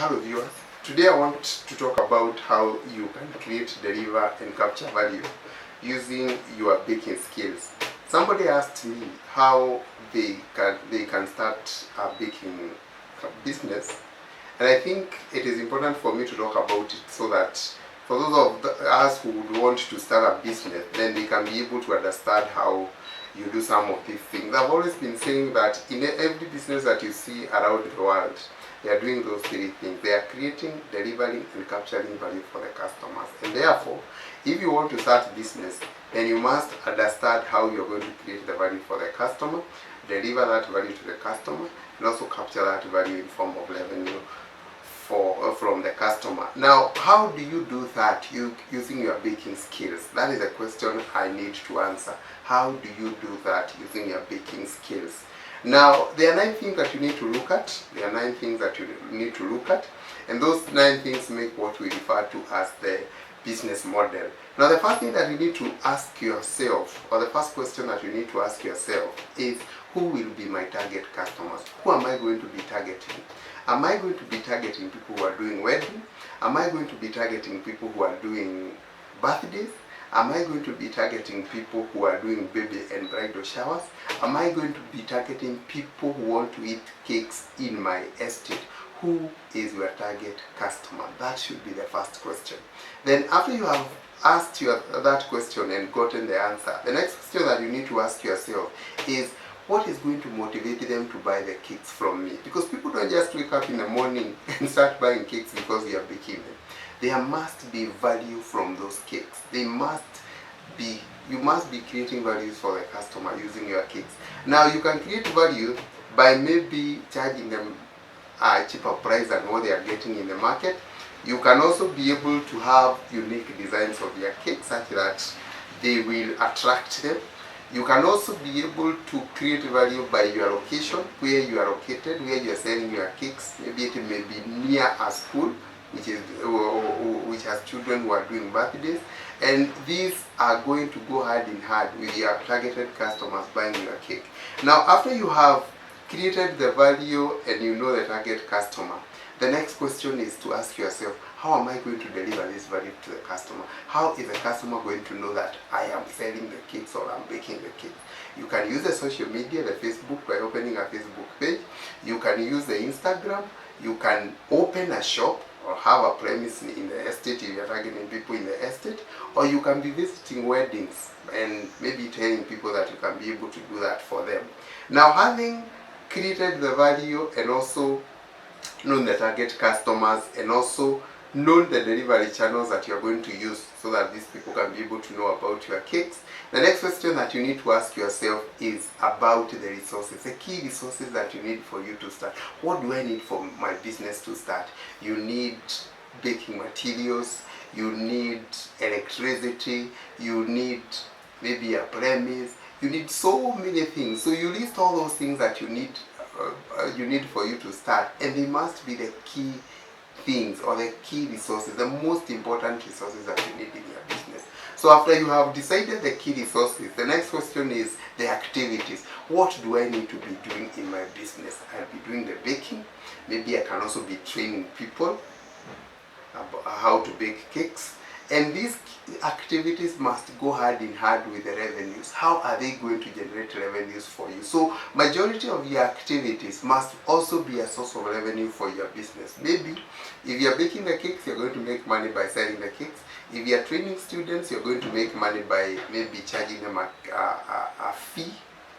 Hello viewers, today I want to talk about how you can create, deliver and capture value using your baking skills. Somebody asked me how they can start a baking business, and I think it is important for me to talk about it so that for those of us who would want to start a business, then they can be able to understand how you do some of these things. I've always been saying that in every business that you see around the world, they are doing those three things. They are creating, delivering, and capturing value for the customers. And therefore, if you want to start a business, then you must understand how you're going to create the value for the customer, deliver that value to the customer, and also capture that value in form of revenue from the customer. Now, how do you do that using your baking skills? That is a question I need to answer. How do you do that using your baking skills? Now, there are 9 things that you need to look at. There are 9 things that you need to look at, and those 9 things make what we refer to as the business model. Now, the first thing that you need to ask yourself, or the first question that you need to ask yourself is, who will be my target customers? Who am I going to be targeting? Am I going to be targeting people who are doing wedding? Am I going to be targeting people who are doing birthdays? Am I going to be targeting people who are doing baby and bridal showers? Am I going to be targeting people who want to eat cakes in my estate? Who is your target customer? That should be the first question. Then after you have asked that question and gotten the answer, the next question that you need to ask yourself is, what is going to motivate them to buy the cakes from me? Because people don't just wake up in the morning and start buying cakes because you are baking them. There must be value from those cakes. You must be creating values for the customer using your cakes. Now, you can create value by maybe charging them a cheaper price than what they are getting in the market. You can also be able to have unique designs of your cakes such that they will attract them. You can also be able to create value by your location, where you are located, where you are selling your cakes. Maybe it may be near a school which has children who are doing birthdays, and these are going to go hand in hand with your targeted customers buying your cake. Now, after you have created the value and you know the target customer, the next question is to ask yourself, how am I going to deliver this value to the customer? How is the customer going to know that I am selling the cakes or I'm baking the cake? You can use the social media, the Facebook, by opening a Facebook page. You can use the Instagram. You can open a shop or have a premise in the estate if you're targeting people in the estate, or you can be visiting weddings and maybe telling people that you can be able to do that for them. Now, having created the value and also known the target customers and also known the delivery channels that you're going to use so that these people can be able to know about your cakes, the next question that you need to ask yourself is about the resources, the key resources that you need for you to start. What do I need for my business to start? You need baking materials, you need electricity, you need maybe a premise, you need so many things. So you list all those things that you need for you to start, and they must be the key things or the key resources, the most important resources that you need in your business. So after you have decided the key resources, the next question is the activities. What do I need to be doing in my business? I'll be doing the baking. Maybe I can also be training people about how to bake cakes. And these activities must go hand in hand with the revenues. How are they going to generate revenues for you? So majority of your activities must also be a source of revenue for your business. Maybe if you're baking the cakes, you're going to make money by selling the cakes. If you're training students, you're going to make money by maybe charging them a fee,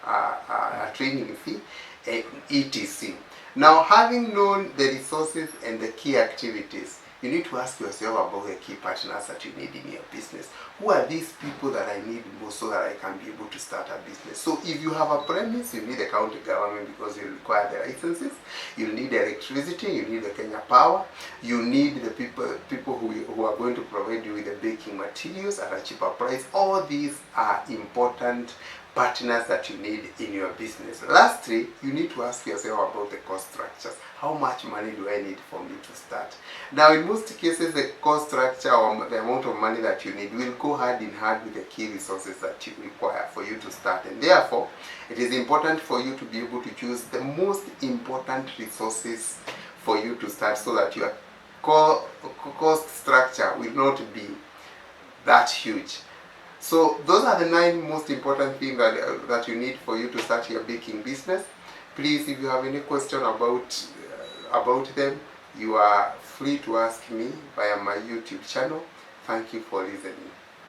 a training fee, etc. Now, having known the resources and the key activities, you need to ask yourself about the key partners that you need in your business. Who are these people that I need most so that I can be able to start a business? So if you have a premise, you need the county government because you require the licenses. You need electricity, you need the Kenya Power, you need the people who are going to provide you with the baking materials at a cheaper price. All these are important partners that you need in your business. Lastly, you need to ask yourself about the cost structures. How much money do I need for me to start? Now, in most cases, the cost structure or the amount of money that you need will go hand in hand with the key resources that you require for you to start. And therefore, it is important for you to be able to choose the most important resources for you to start, so that your cost structure will not be that huge. So those are the 9 most important things that you need for you to start your baking business. Please, if you have any question about them, you are free to ask me via my YouTube channel. Thank you for listening.